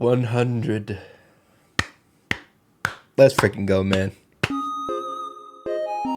100. Let's freaking go, man.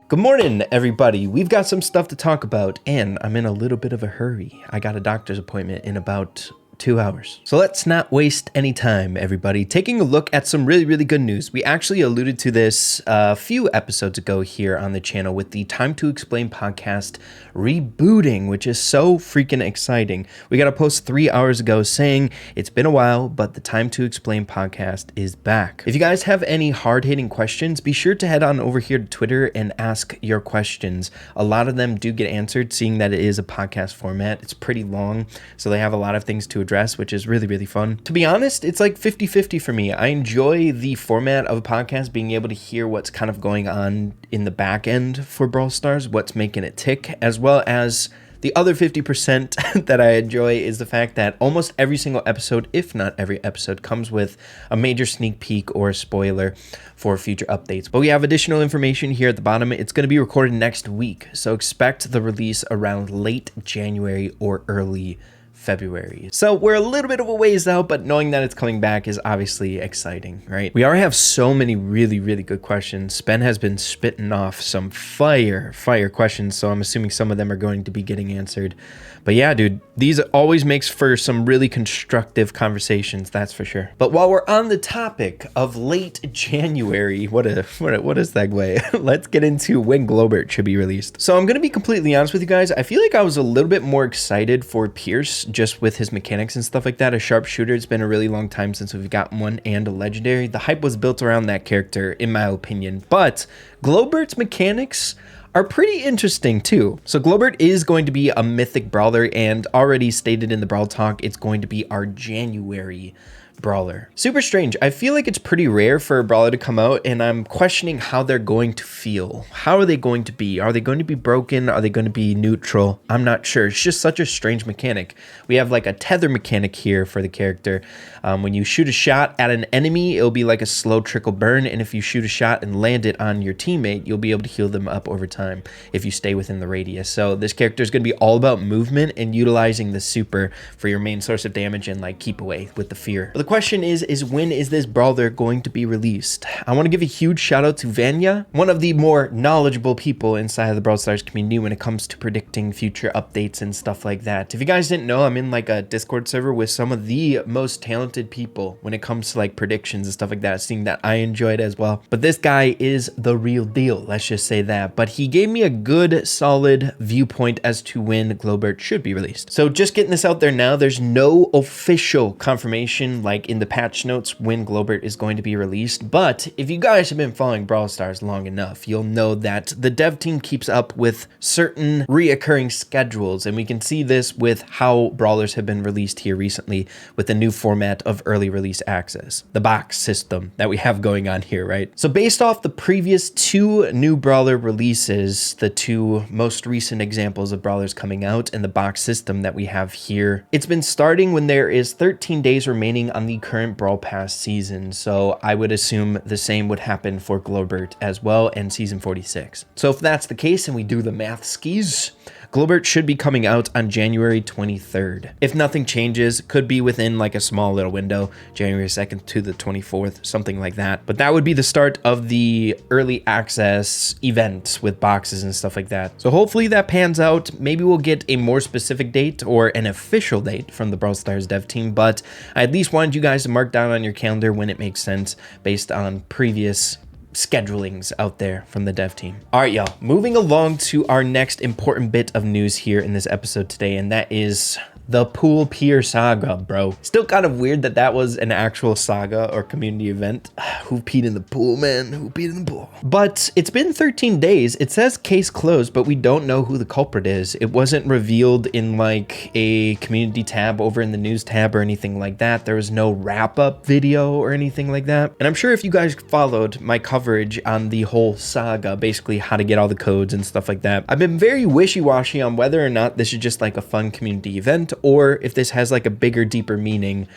Good morning, everybody. We've got some stuff to talk about, and I'm in a little bit of a hurry. I got a doctor's appointment in about 2 hours. So let's not waste any time, everybody. Taking a look at some really good news. We actually alluded to this a few episodes ago here on the channel with the Time to Explain podcast rebooting, which is so freaking exciting. We got a post 3 hours ago saying it's been a while, but the Time to Explain podcast is back. If you guys have any hard-hitting questions, be sure to head on over here to Twitter and ask your questions. A lot of them do get answered, seeing that it is a podcast format. It's pretty long, so they have a lot of things to address, which is really fun. To be honest, it's like 50-50 for me. I enjoy the format of a podcast, being able to hear what's kind of going on in the back end for Brawl Stars, what's making it tick, as well as the other 50% that I enjoy is the fact that almost every single episode, if not every episode, comes with a major sneak peek or a spoiler for future updates. But we have additional information here at the bottom. It's going to be recorded next week, so expect the release around late January or early February. So we're a little bit of a ways out, but knowing that it's coming back is obviously exciting, right? We already have so many really good questions. Spen has been spitting off some fire questions, so I'm assuming some of them are going to be getting answered. But yeah, dude, these always makes for some really constructive conversations, that's for sure. But while we're on the topic of late January, what a segue. Let's get into when Globert should be released. So I'm gonna be completely honest with you guys. I feel like I was a little bit more excited for Pierce just with his mechanics and stuff like that. A sharpshooter, it's been a really long time since we've gotten one, and a legendary. The hype was built around that character, in my opinion. But Globert's mechanics are pretty interesting too. So Globert is going to be a mythic brawler, and already stated in the Brawl Talk, it's going to be our January brawler. Super strange. I feel like it's pretty rare for a brawler to come out, and I'm questioning how they're going to feel. How are they going to be? Are they going to be broken? Are they going to be neutral? I'm not sure. It's just such a strange mechanic. We have like a tether mechanic here for the character. When you shoot a shot at an enemy, it'll be like a slow trickle burn, and if you shoot a shot and land it on your teammate, you'll be able to heal them up over time if you stay within the radius. So this character is going to be all about movement and utilizing the super for your main source of damage and like keep away with the fear. But the question is when is this brawler going to be released? I want to give a huge shout out to Vanya, one of the more knowledgeable people inside of the Brawl Stars community when it comes to predicting future updates and stuff like that. If you guys didn't know, I'm in like a Discord server with some of the most talented people when it comes to like predictions and stuff like that, seeing that I enjoy it as well. But this guy is the real deal, let's just say that. But he gave me a good solid viewpoint as to when Globert should be released. So just getting this out there now, there's no official confirmation like in the patch notes when Globert is going to be released. But if you guys have been following Brawl Stars long enough, you'll know that the dev team keeps up with certain reoccurring schedules, and we can see this with how brawlers have been released here recently with the new format of early release access, the box system that we have going on here, right? So based off the previous 2 new brawler releases, the 2 most recent examples of brawlers coming out and the box system that we have here, it's been starting when there is 13 days remaining on the current Brawl Pass season. So I would assume the same would happen for Globert as well and season 46. So if that's the case and we do the math skis, Globert should be coming out on January 23rd. If nothing changes, could be within like a small little window, January 2nd to the 24th, something like that. But that would be the start of the early access event with boxes and stuff like that. So hopefully that pans out. Maybe we'll get a more specific date or an official date from the Brawl Stars dev team, but I at least wanted you guys to mark down on your calendar when it makes sense based on previous schedulings out there from the dev team. All right, y'all, moving along to our next important bit of news here in this episode today, and that is the pool pier saga, bro. Still kind of weird that that was an actual saga or community event. Who peed in the pool, man? Who peed in the pool? But it's been 13 days. It says case closed, but we don't know who the culprit is. It wasn't revealed in like a community tab over in the news tab or anything like that. There was no wrap-up video or anything like that. And I'm sure if you guys followed my coverage on the whole saga, basically how to get all the codes and stuff like that, I've been very wishy-washy on whether or not this is just like a fun community event or if this has like a bigger, deeper meaning.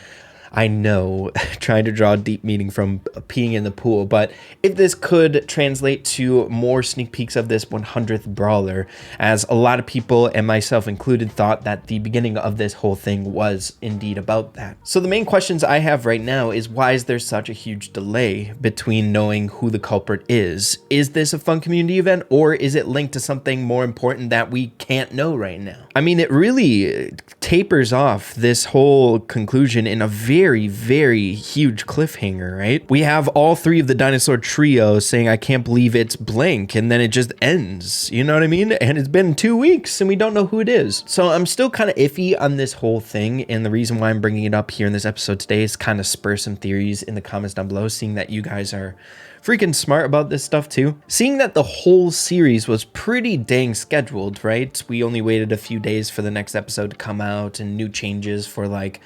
I know, trying to draw a deep meaning from peeing in the pool, but if this could translate to more sneak peeks of this 100th brawler, as a lot of people, and myself included, thought that the beginning of this whole thing was indeed about that. So the main questions I have right now is, why is there such a huge delay between knowing who the culprit is? Is this a fun community event, or is it linked to something more important that we can't know right now? I mean, it really tapers off this whole conclusion in a very, very huge cliffhanger, right? We have all three of the dinosaur trio saying, I can't believe it's blank, and then it just ends, you know what I mean? And it's been 2 weeks and we don't know who it is. So I'm still kind of iffy on this whole thing, and the reason why I'm bringing it up here in this episode today is kind of spur some theories in the comments down below, seeing that you guys are freaking smart about this stuff too. Seeing that the whole series was pretty dang scheduled, right? We only waited a few days for the next episode to come out and new changes for like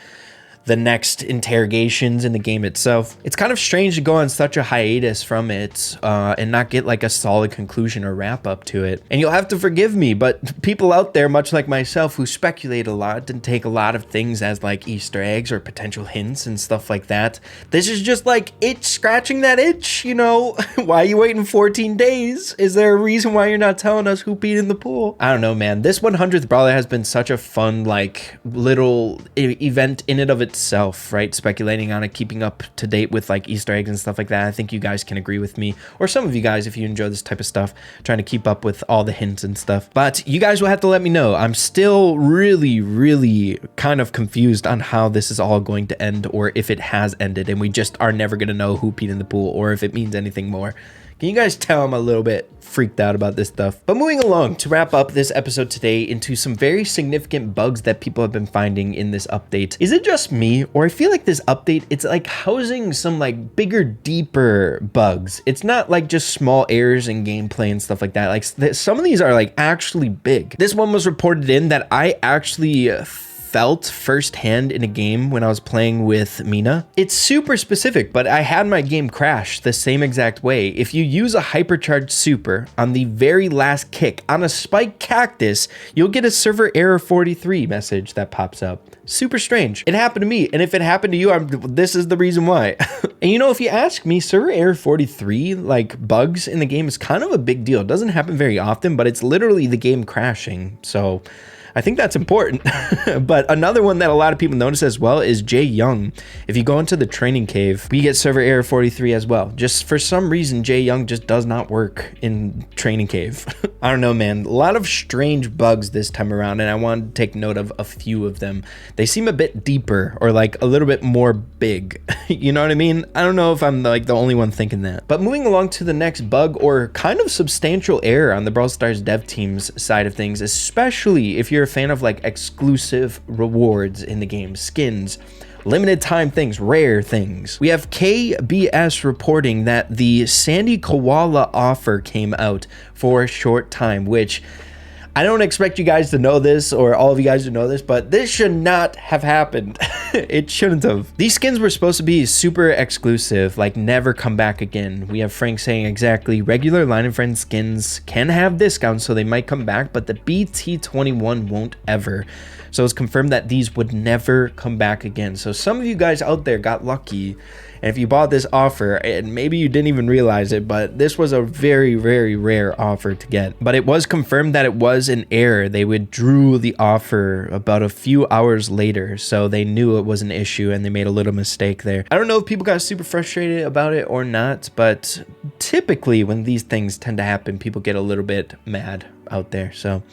the next interrogations in the game itself. It's kind of strange to go on such a hiatus from it and not get like a solid conclusion or wrap up to it. And you'll have to forgive me, but people out there, much like myself, who speculate a lot and take a lot of things as like Easter eggs or potential hints and stuff like that, this is just like itch scratching that itch, you know? Why are you waiting 14 days? Is there a reason why you're not telling us who peed in the pool? I don't know, man. This 100th brawler has been such a fun like little event in and of itself, right? Speculating on it, keeping up to date with like Easter eggs and stuff like that. I think you guys can agree with me, or some of you guys, if you enjoy this type of stuff, trying to keep up with all the hints and stuff. But you guys will have to let me know. I'm still really kind of confused on how this is all going to end, or if it has ended and we just are never going to know who peed in the pool, or if it means anything more. Can you guys tell I'm a little bit freaked out about this stuff? But moving along to wrap up this episode today into some very significant bugs that people have been finding in this update. Is it just me, or I feel like this update, it's like housing some like bigger, deeper bugs. It's not like just small errors in gameplay and stuff like that. Like some of these are like actually big. This one was reported in that I actually felt firsthand in a game when I was playing with Mina. It's super specific, but I had my game crash the same exact way. If you use a hypercharged super on the very last kick on a spiked cactus, you'll get a server error 43 message that pops up. Super strange. It happened to me, and if it happened to you, this is the reason why. And you know, if you ask me, server error 43, like bugs in the game, is kind of a big deal. It doesn't happen very often, but it's literally the game crashing. So I think that's important. But another one that a lot of people notice as well is Jay Young. If you go into the training cave, we get server error 43 as well. Just for some reason, Jay Young just does not work in training cave. I don't know, man. A lot of strange bugs this time around, and I wanted to take note of a few of them. They seem a bit deeper, or like a little bit more big. You know what I mean? I don't know if I'm like the only one thinking that. But moving along to the next bug, or kind of substantial error on the Brawl Stars dev team's side of things, especially if you're a fan of like exclusive rewards in the game, skins, limited time things, rare things. We have KBS reporting that the Sandy Koala offer came out for a short time, which I don't expect you guys to know this, or all of you guys to know this, but this should not have happened. It shouldn't have. These skins were supposed to be super exclusive, like never come back again. We have Frank saying exactly, regular Line and Friend skins can have discounts, so they might come back, but the BT21 won't ever. So it's confirmed that these would never come back again. So some of you guys out there got lucky, and if you bought this offer, and maybe you didn't even realize it, but this was a very rare offer to get. But it was confirmed that it was an error. They withdrew the offer about a few hours later, so they knew it was an issue and they made a little mistake there. I don't know if people got super frustrated about it or not, but typically when these things tend to happen, people get a little bit mad out there. So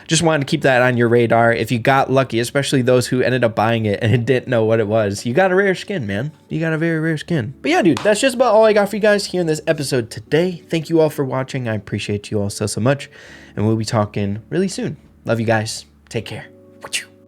just wanted to keep that on your radar. If you got lucky, especially those who ended up buying it and didn't know what it was, you got a rare skin, man. You got a very rare skin. But yeah, dude, that's just about all I got for you guys here in this episode today. Thank you all for watching. I appreciate you all so much. And we'll be talking really soon. Love you guys. Take care.